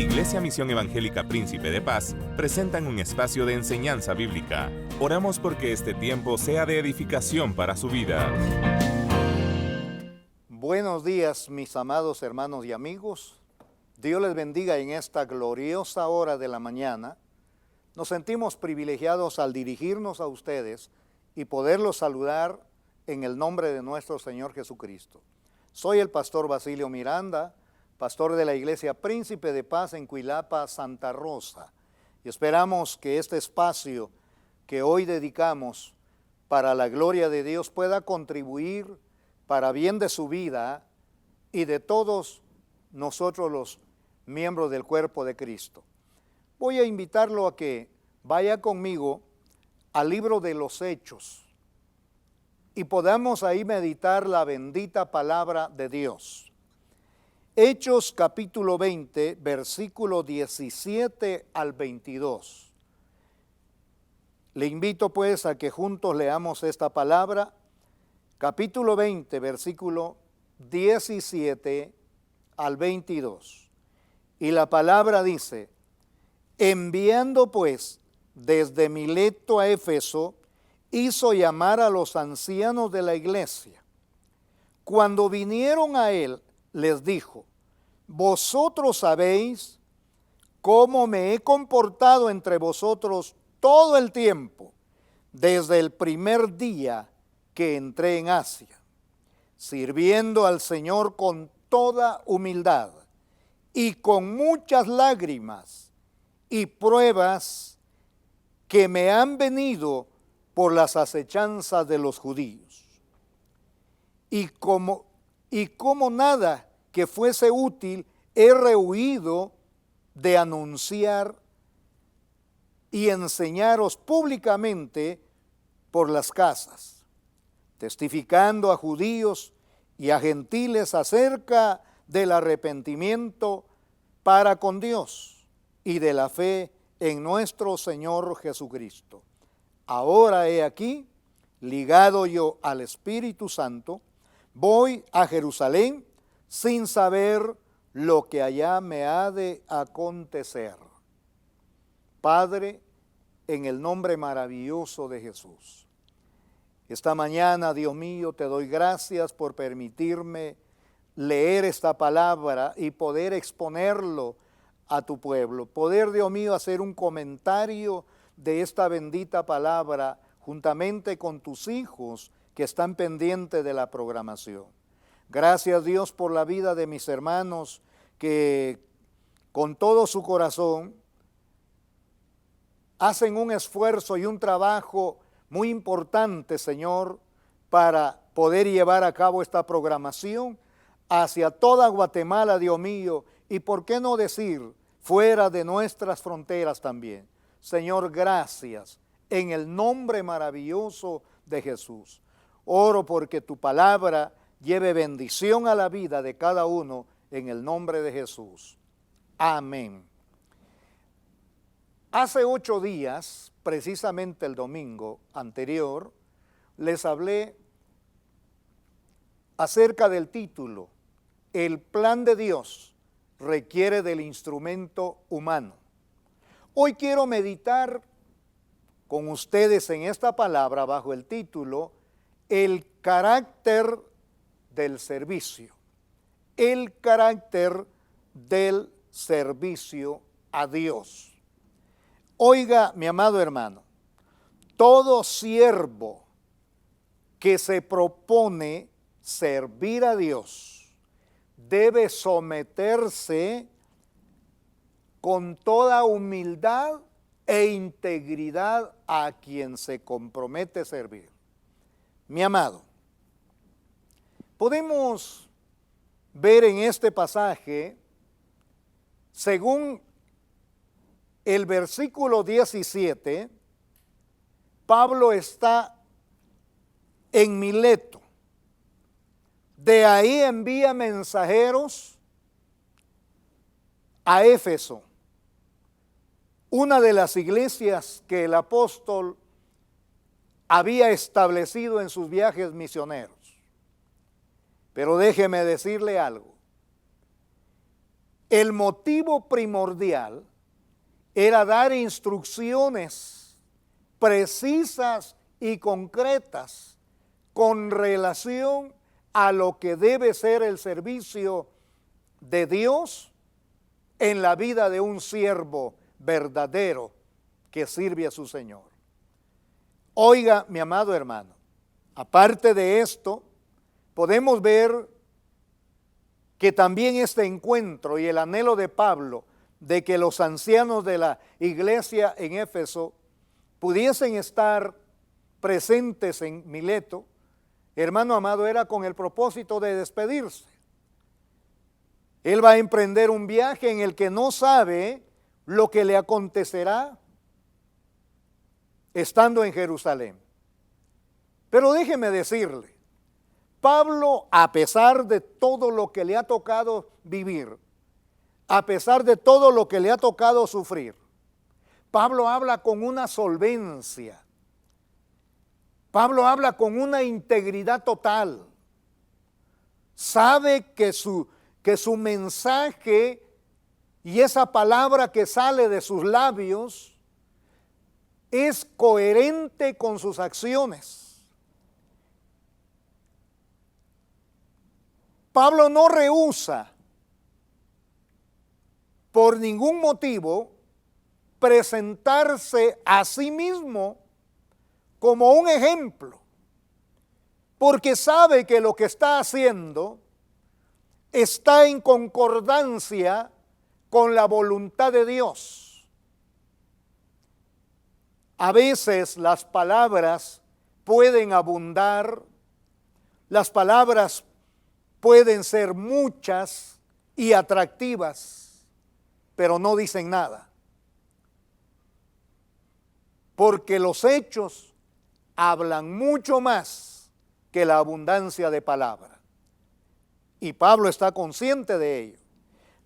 Iglesia Misión Evangélica Príncipe de Paz presentan un espacio de enseñanza bíblica. Oramos porque este tiempo sea de edificación para su vida. Buenos días, mis amados hermanos y amigos. Dios les bendiga en esta gloriosa hora de la mañana. Nos sentimos privilegiados al dirigirnos a ustedes y poderlos saludar en el nombre de nuestro Señor Jesucristo. Soy el pastor Basilio Miranda, pastor de la Iglesia Príncipe de Paz en Cuilapa, Santa Rosa. Y esperamos que este espacio que hoy dedicamos para la gloria de Dios pueda contribuir para bien de su vida y de todos nosotros los miembros del cuerpo de Cristo. Voy a invitarlo a que vaya conmigo al libro de los Hechos y podamos ahí meditar la bendita palabra de Dios. Hechos capítulo 20, versículo 17 al 22. Le invito pues a que juntos leamos esta palabra, capítulo 20, versículo 17 al 22. Y la palabra dice: enviando pues desde Mileto a Éfeso, hizo llamar a los ancianos de la iglesia. Cuando vinieron a él, les dijo: vosotros sabéis cómo me he comportado entre vosotros todo el tiempo, desde el primer día que entré en Asia, sirviendo al Señor con toda humildad y con muchas lágrimas y pruebas que me han venido por las acechanzas de los judíos. Y como nada que fuese útil, he rehuido de anunciar y enseñaros públicamente por las casas, testificando a judíos y a gentiles acerca del arrepentimiento para con Dios y de la fe en nuestro Señor Jesucristo. Ahora he aquí, ligado yo al Espíritu Santo, voy a Jerusalén sin saber lo que allá me ha de acontecer. Padre, en el nombre maravilloso de Jesús, esta mañana, Dios mío, te doy gracias por permitirme leer esta palabra y poder exponerlo a tu pueblo. Poder, Dios mío, hacer un comentario de esta bendita palabra juntamente con tus hijos que están pendientes de la programación. Gracias, Dios, por la vida de mis hermanos que con todo su corazón hacen un esfuerzo y un trabajo muy importante, Señor, para poder llevar a cabo esta programación hacia toda Guatemala, Dios mío, y por qué no decir, fuera de nuestras fronteras también. Señor, gracias, en el nombre maravilloso de Jesús. Oro porque tu palabra lleve bendición a la vida de cada uno en el nombre de Jesús. Amén. Hace 8 días, precisamente el domingo anterior, les hablé acerca del título: El plan de Dios requiere del instrumento humano. Hoy quiero meditar con ustedes en esta palabra bajo el título: El carácter del servicio. El carácter del servicio a Dios. Oiga, mi amado hermano, todo siervo que se propone servir a Dios debe someterse con toda humildad e integridad a quien se compromete a servir. Mi amado, podemos ver en este pasaje, según el versículo 17, Pablo está en Mileto. De ahí envía mensajeros a Éfeso, una de las iglesias que el apóstol había establecido en sus viajes misioneros. Pero déjeme decirle algo. el motivo primordial era dar instrucciones precisas y concretas con relación a lo que debe ser el servicio de Dios en la vida de un siervo verdadero que sirve a su Señor. Oiga, mi amado hermano, aparte de esto, podemos ver que también este encuentro y el anhelo de Pablo de que los ancianos de la iglesia en Éfeso pudiesen estar presentes en Mileto, hermano amado, era con el propósito de despedirse. Él va a emprender un viaje en el que no sabe lo que le acontecerá estando en Jerusalén. Pero déjeme decirle, Pablo, a pesar de todo lo que le ha tocado vivir, a pesar de todo lo que le ha tocado sufrir, Pablo habla con una solvencia. Pablo habla con una integridad total. Sabe que su mensaje y esa palabra que sale de sus labios es coherente con sus acciones. Pablo no rehúsa por ningún motivo presentarse a sí mismo como un ejemplo, porque sabe que lo que está haciendo está en concordancia con la voluntad de Dios. A veces las palabras pueden abundar, las palabras pueden ser muchas y atractivas, pero no dicen nada. Porque los hechos hablan mucho más que la abundancia de palabra. Y Pablo está consciente de ello.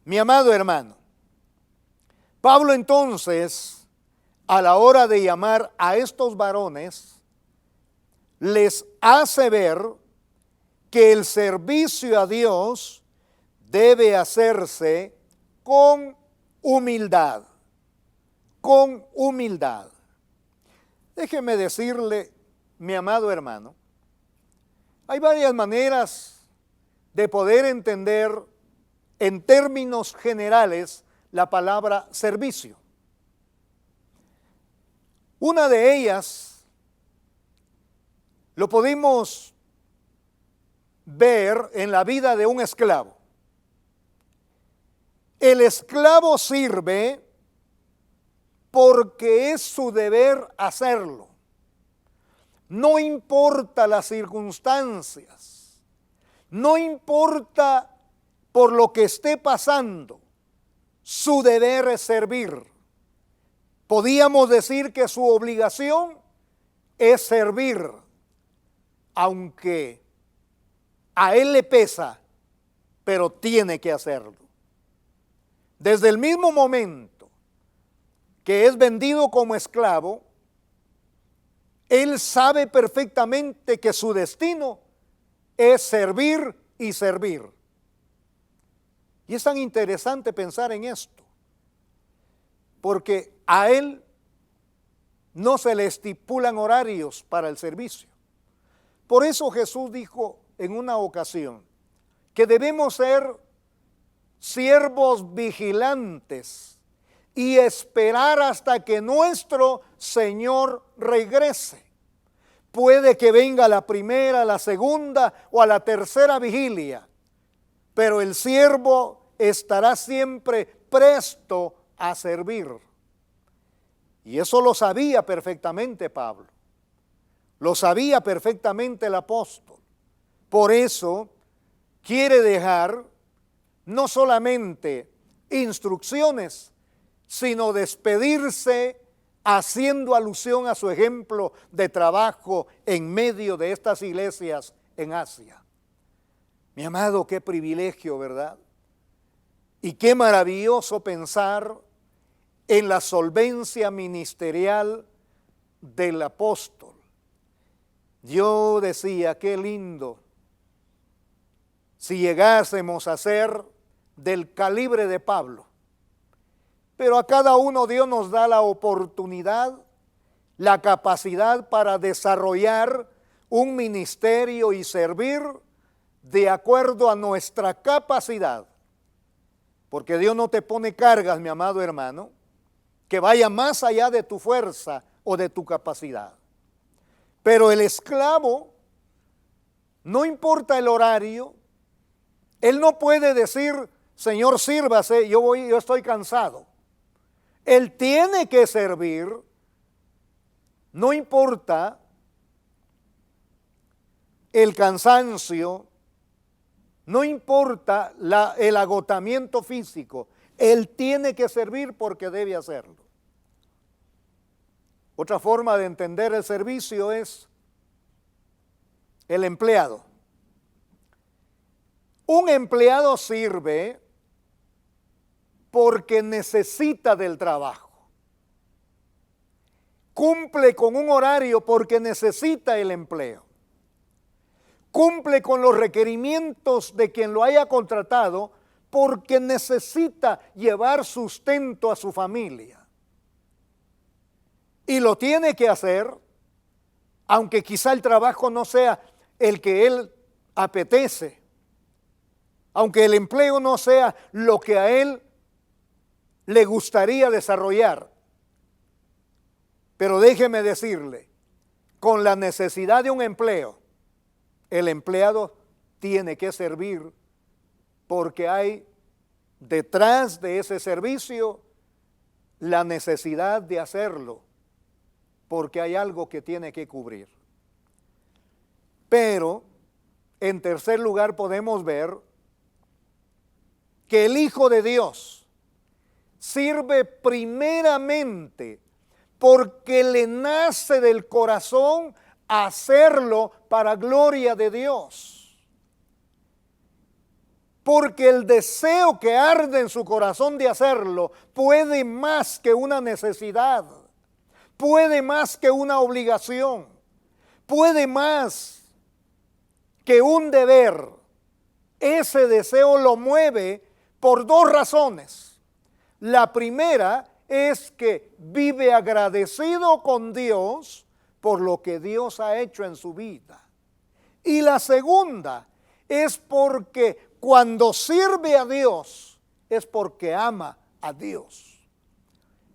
Mi amado hermano, Pablo entonces, a la hora de llamar a estos varones, les hace ver que el servicio a Dios debe hacerse con humildad, con humildad. Déjeme decirle, mi amado hermano, hay varias maneras de poder entender en términos generales la palabra servicio. Una de ellas lo podemos ver en la vida de un esclavo. El esclavo sirve porque es su deber hacerlo. No importa las circunstancias, no importa por lo que esté pasando, su deber es servir. Podíamos decir que su obligación es servir, aunque a él le pesa, pero tiene que hacerlo. Desde el mismo momento que es vendido como esclavo, él sabe perfectamente que su destino es servir y servir. Y es tan interesante pensar en esto, porque a él no se le estipulan horarios para el servicio. Por eso Jesús dijo en una ocasión que debemos ser siervos vigilantes y esperar hasta que nuestro Señor regrese. Puede que venga la primera, la segunda o a la tercera vigilia, pero el siervo estará siempre presto a servir. Y eso lo sabía perfectamente Pablo, lo sabía perfectamente el apóstol. Por eso quiere dejar no solamente instrucciones, sino despedirse haciendo alusión a su ejemplo de trabajo en medio de estas iglesias en Asia. Mi amado, qué privilegio, ¿verdad? Y qué maravilloso pensar en la solvencia ministerial del apóstol. Yo decía, qué lindo si llegásemos a ser del calibre de Pablo. Pero a cada uno Dios nos da la oportunidad, la capacidad para desarrollar un ministerio y servir de acuerdo a nuestra capacidad. Porque Dios no te pone cargas, mi amado hermano, que vaya más allá de tu fuerza o de tu capacidad. Pero el esclavo, no importa el horario, él no puede decir, Señor, sírvase, yo estoy cansado. Él tiene que servir, no importa el cansancio, no importa el agotamiento físico, él tiene que servir porque debe hacerlo. Otra forma de entender el servicio es el empleado. Un empleado sirve porque necesita del trabajo. Cumple con un horario porque necesita el empleo. Cumple con los requerimientos de quien lo haya contratado porque necesita llevar sustento a su familia. Y lo tiene que hacer, aunque quizá el trabajo no sea el que él apetece, aunque el empleo no sea lo que a él le gustaría desarrollar. Pero déjeme decirle, con la necesidad de un empleo, el empleado tiene que servir porque hay detrás de ese servicio la necesidad de hacerlo, porque hay algo que tiene que cubrir. Pero, en tercer lugar, podemos ver que el Hijo de Dios sirve primeramente porque le nace del corazón hacerlo para gloria de Dios. Porque el deseo que arde en su corazón de hacerlo puede más que una necesidad, puede más que una obligación, puede más que un deber. Ese deseo lo mueve por dos razones. La primera es que vive agradecido con Dios por lo que Dios ha hecho en su vida. Y la segunda es porque cuando sirve a Dios es porque ama a Dios.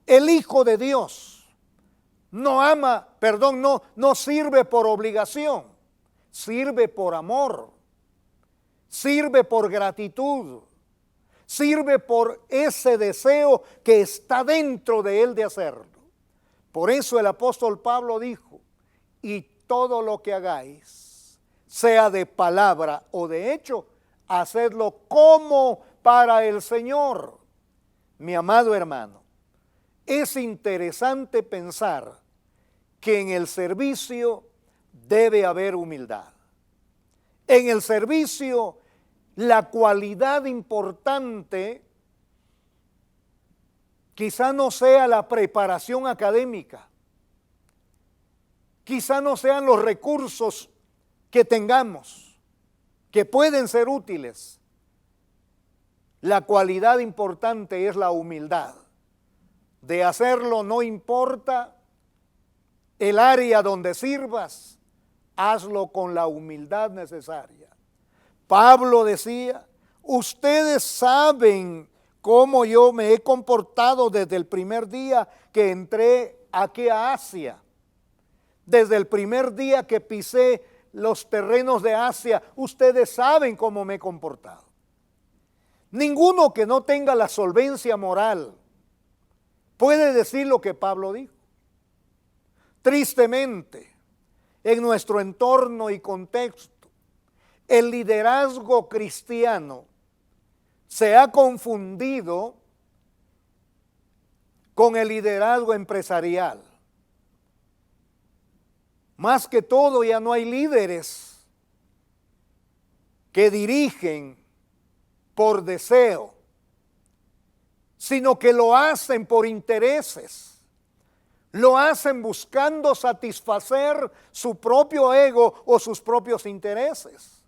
El Hijo de Dios no sirve por obligación, sirve por amor, sirve por gratitud, sirve por ese deseo que está dentro de él de hacerlo. Por eso el apóstol Pablo dijo, y todo lo que hagáis, sea de palabra o de hecho, hacedlo como para el Señor. Mi amado hermano, es interesante pensar que en el servicio debe haber humildad. En el servicio, la cualidad importante quizá no sea la preparación académica, quizá no sean los recursos que tengamos, que pueden ser útiles. La cualidad importante es la humildad. De hacerlo no importa el área donde sirvas, hazlo con la humildad necesaria. Pablo decía, ustedes saben cómo yo me he comportado desde el primer día que entré aquí a Asia. Desde el primer día que pisé los terrenos de Asia, ustedes saben cómo me he comportado. Ninguno que no tenga la solvencia moral puede decir lo que Pablo dijo. Tristemente, en nuestro entorno y contexto, el liderazgo cristiano se ha confundido con el liderazgo empresarial. Más que todo, ya no hay líderes que dirigen por deseo, sino que lo hacen por intereses. Lo hacen buscando satisfacer su propio ego o sus propios intereses.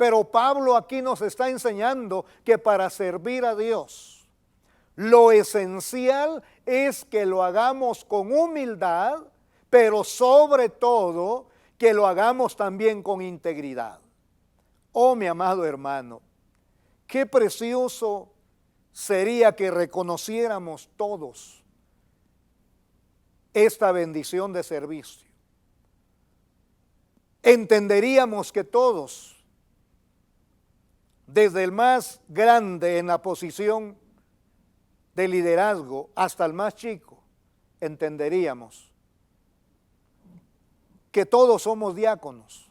Pero Pablo aquí nos está enseñando que para servir a Dios, lo esencial es que lo hagamos con humildad, pero sobre todo que lo hagamos también con integridad. Oh, mi amado hermano, qué precioso sería que reconociéramos todos esta bendición de servicio. Entenderíamos que todos, desde el más grande en la posición de liderazgo hasta el más chico, entenderíamos que todos somos diáconos,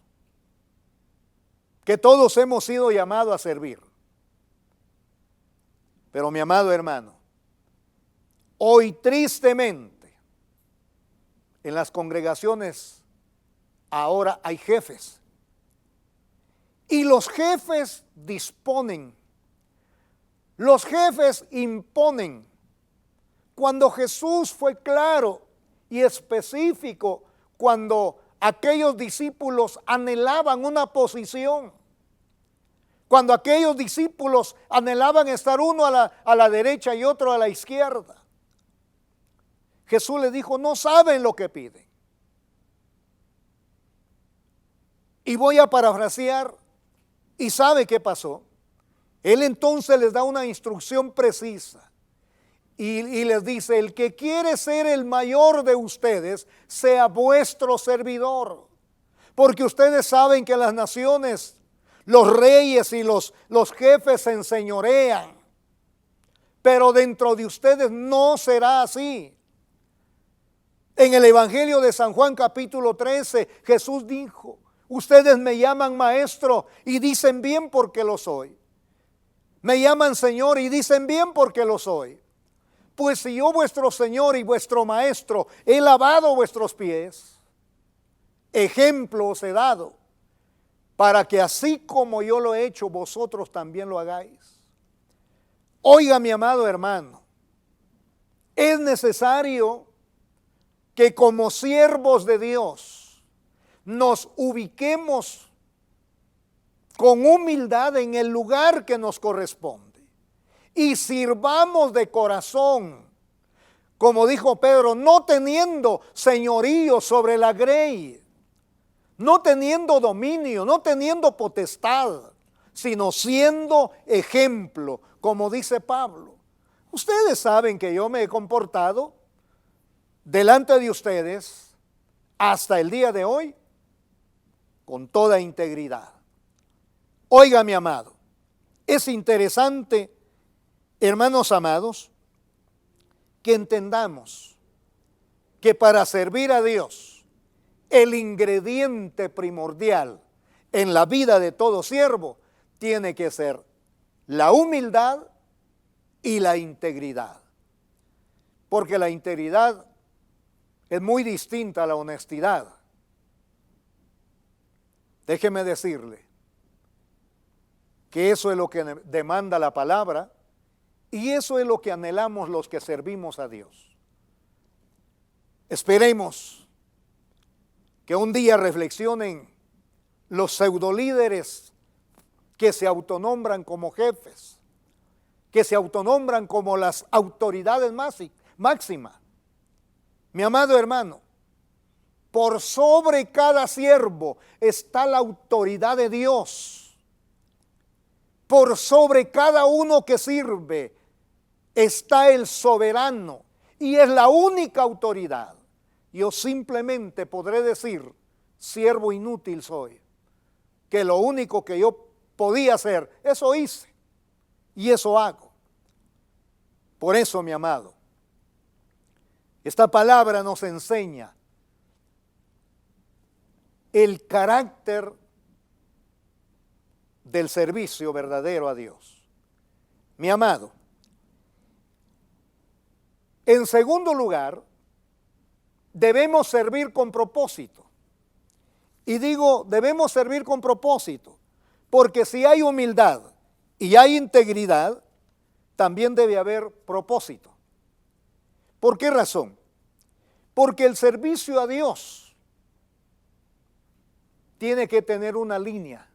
que todos hemos sido llamados a servir. Pero mi amado hermano, hoy tristemente en las congregaciones ahora hay jefes. Y los jefes disponen, los jefes imponen. Cuando Jesús fue claro y específico, cuando aquellos discípulos anhelaban una posición, cuando aquellos discípulos anhelaban estar uno a la derecha y otro a la izquierda, Jesús les dijo, no saben lo que piden. Y voy a parafrasear, ¿y sabe qué pasó? Él entonces les da una instrucción precisa y les dice, el que quiere ser el mayor de ustedes, sea vuestro servidor. Porque ustedes saben que las naciones, los reyes y los jefes se enseñorean, pero dentro de ustedes no será así. En el Evangelio de San Juan capítulo 13, Jesús dijo, ustedes me llaman maestro y dicen bien porque lo soy. Me llaman Señor y dicen bien porque lo soy. Pues si yo vuestro Señor y vuestro Maestro he lavado vuestros pies, ejemplo os he dado, para que así como yo lo he hecho, vosotros también lo hagáis. Oiga, mi amado hermano, es necesario que como siervos de Dios nos ubiquemos con humildad en el lugar que nos corresponde y sirvamos de corazón, como dijo Pedro, no teniendo señorío sobre la grey, no teniendo dominio, no teniendo potestad, sino siendo ejemplo, como dice Pablo. Ustedes saben que yo me he comportado delante de ustedes hasta el día de hoy con toda integridad. Oiga, mi amado, es interesante, hermanos amados, que entendamos que para servir a Dios, el ingrediente primordial en la vida de todo siervo tiene que ser la humildad y la integridad. Porque la integridad es muy distinta a la honestidad. Déjeme decirle que eso es lo que demanda la palabra y eso es lo que anhelamos los que servimos a Dios. Esperemos que un día reflexionen los pseudolíderes que se autonombran como jefes, que se autonombran como las autoridades máximas. Mi amado hermano, por sobre cada siervo está la autoridad de Dios. Por sobre cada uno que sirve está el soberano y es la única autoridad. Yo simplemente podré decir, siervo inútil soy, que lo único que yo podía hacer, eso hice y eso hago. Por eso, mi amado, esta palabra nos enseña el carácter del servicio verdadero a Dios. Mi amado, en segundo lugar, debemos servir con propósito. Y digo, debemos servir con propósito, porque si hay humildad y hay integridad, también debe haber propósito. ¿Por qué razón? Porque el servicio a Dios tiene que tener una línea.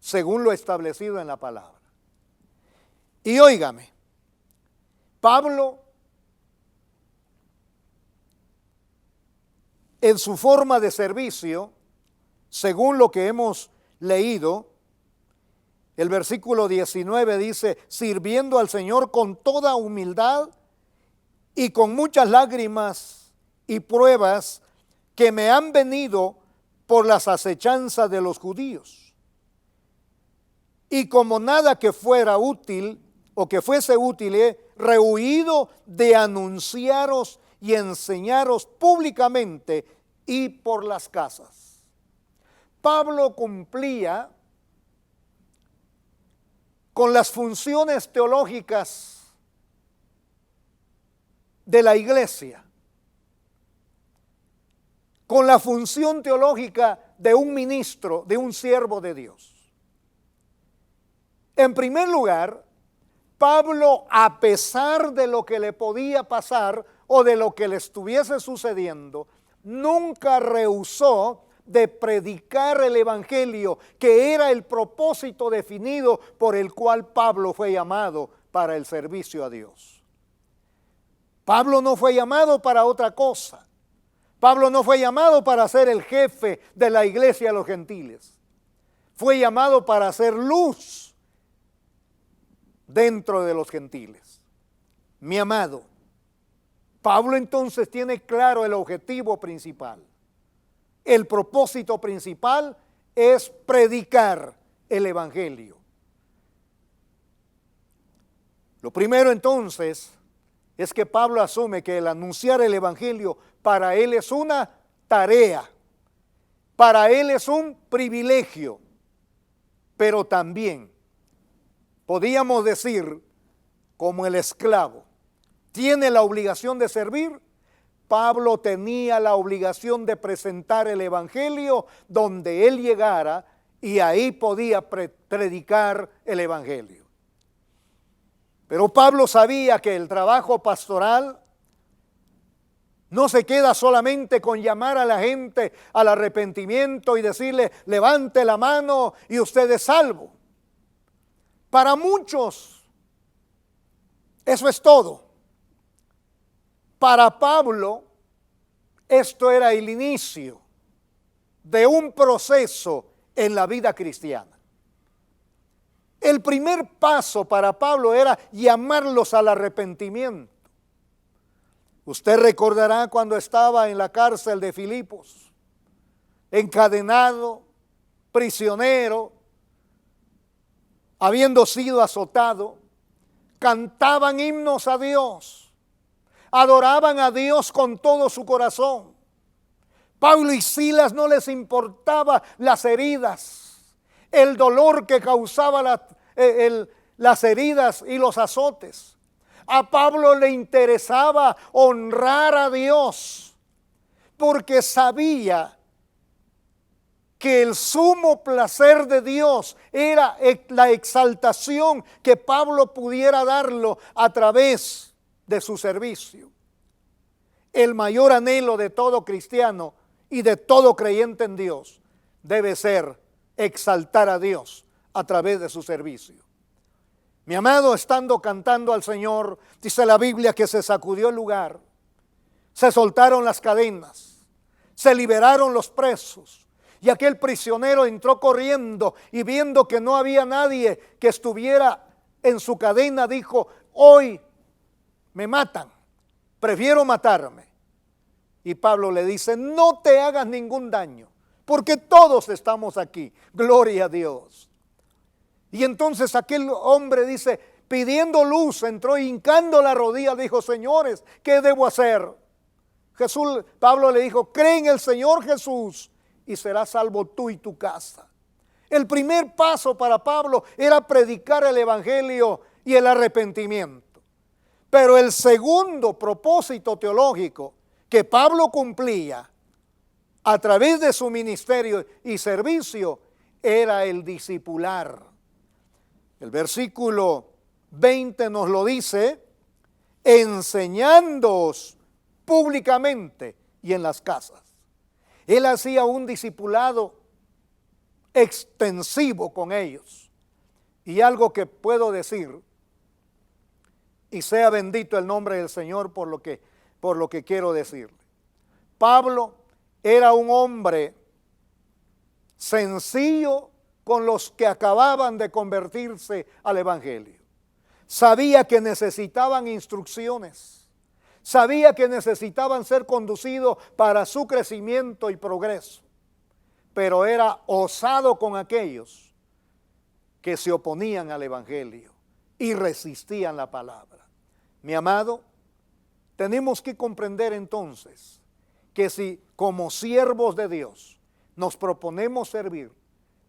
según lo establecido en la palabra. Y óigame, Pablo, en su forma de servicio, según lo que hemos leído, el versículo 19 dice, sirviendo al Señor con toda humildad y con muchas lágrimas y pruebas que me han venido por las acechanzas de los judíos. Y como nada que fuera útil o que fuese útil, he rehuido de anunciaros y enseñaros públicamente y por las casas. Pablo cumplía con las funciones teológicas de la iglesia, con la función teológica de un ministro, de un siervo de Dios. En primer lugar, Pablo, a pesar de lo que le podía pasar o de lo que le estuviese sucediendo, nunca rehusó de predicar el evangelio, que era el propósito definido por el cual Pablo fue llamado para el servicio a Dios. Pablo no fue llamado para otra cosa. Pablo no fue llamado para ser el jefe de la iglesia de los gentiles. Fue llamado para hacer luz dentro de los gentiles. Mi amado, Pablo entonces tiene claro el objetivo principal. El propósito principal es predicar el evangelio. Lo primero entonces es que Pablo asume que el anunciar el evangelio para él es una tarea, para él es un privilegio, pero también podíamos decir, como el esclavo tiene la obligación de servir, Pablo tenía la obligación de presentar el evangelio donde él llegara, y ahí podía predicar el evangelio. Pero Pablo sabía que el trabajo pastoral no se queda solamente con llamar a la gente al arrepentimiento y decirle, levante la mano y usted es salvo. Para muchos, eso es todo. Para Pablo, esto era el inicio de un proceso en la vida cristiana. El primer paso para Pablo era llamarlos al arrepentimiento. Usted recordará cuando estaba en la cárcel de Filipos, encadenado, prisionero, habiendo sido azotado, cantaban himnos a Dios. Adoraban a Dios con todo su corazón. Pablo y Silas no les importaba las heridas, el dolor que causaba las heridas y los azotes. A Pablo le interesaba honrar a Dios, porque sabía que el sumo placer de Dios era la exaltación que Pablo pudiera darlo a través de su servicio. El mayor anhelo de todo cristiano y de todo creyente en Dios debe ser exaltar a Dios a través de su servicio. Mi amado, estando cantando al Señor, dice la Biblia que se sacudió el lugar, se soltaron las cadenas, se liberaron los presos, y aquel prisionero entró corriendo y viendo que no había nadie que estuviera en su cadena, dijo, hoy me matan, prefiero matarme. Y Pablo le dice, no te hagas ningún daño, porque todos estamos aquí, gloria a Dios. Y entonces aquel hombre dice, pidiendo luz, entró hincando la rodilla, dijo, señores, ¿qué debo hacer? Pablo le dijo, cree en el Señor Jesús y serás salvo tú y tu casa. El primer paso para Pablo era predicar el evangelio y el arrepentimiento. Pero el segundo propósito teológico que Pablo cumplía a través de su ministerio y servicio era el discipular. El versículo 20 nos lo dice, enseñándoos públicamente y en las casas. Él hacía un discipulado extensivo con ellos. Y algo que puedo decir, y sea bendito el nombre del Señor por lo que quiero decirle. Pablo era un hombre sencillo con los que acababan de convertirse al Evangelio. Sabía que necesitaban instrucciones, sabía que necesitaban ser conducidos para su crecimiento y progreso, pero era osado con aquellos que se oponían al Evangelio y resistían la palabra. Mi amado, tenemos que comprender entonces que si como siervos de Dios nos proponemos servir,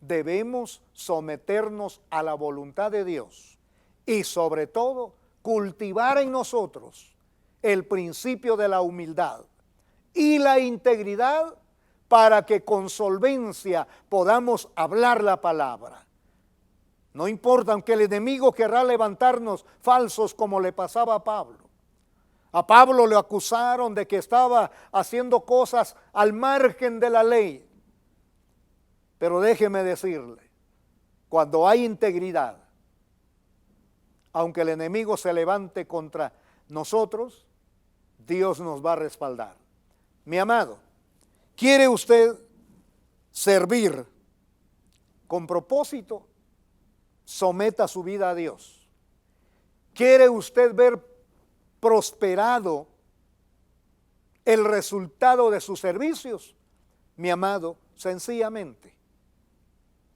debemos someternos a la voluntad de Dios y sobre todo cultivar en nosotros el principio de la humildad y la integridad para que con solvencia podamos hablar la palabra. No importa, aunque el enemigo querrá levantarnos falsos como le pasaba a Pablo. A Pablo le acusaron de que estaba haciendo cosas al margen de la ley. Pero déjeme decirle, cuando hay integridad, aunque el enemigo se levante contra nosotros, Dios nos va a respaldar. Mi amado, ¿quiere usted servir con propósito? Someta su vida a Dios. ¿Quiere usted ver prosperado el resultado de sus servicios? Mi amado, sencillamente,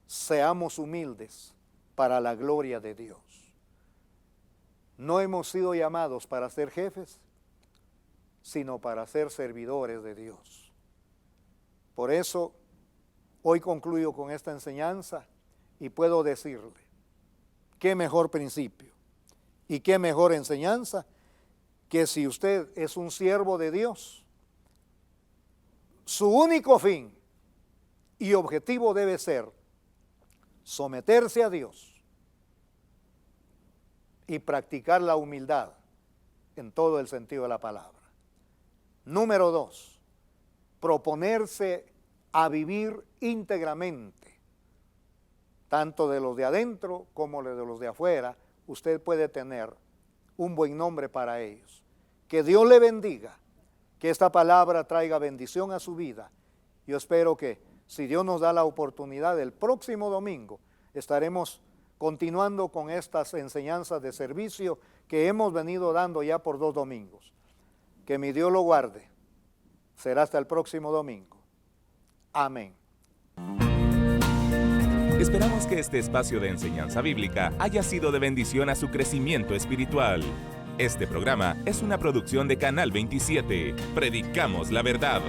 seamos humildes para la gloria de Dios. No hemos sido llamados para ser jefes, sino para ser servidores de Dios. Por eso, hoy concluyo con esta enseñanza y puedo decirle, qué mejor principio y qué mejor enseñanza que si usted es un siervo de Dios, su único fin y objetivo debe ser someterse a Dios y practicar la humildad en todo el sentido de la palabra. Número 2, proponerse a vivir íntegramente, tanto de los de adentro como de los de afuera. Usted puede tener un buen nombre para ellos. Que Dios le bendiga, que esta palabra traiga bendición a su vida. Yo espero que, si Dios nos da la oportunidad, el próximo domingo estaremos continuando con estas enseñanzas de servicio que hemos venido dando ya por 2 domingos. Que mi Dios lo guarde. Será hasta el próximo domingo. Amén. Esperamos que este espacio de enseñanza bíblica haya sido de bendición a su crecimiento espiritual. Este programa es una producción de Canal 27. Predicamos la verdad.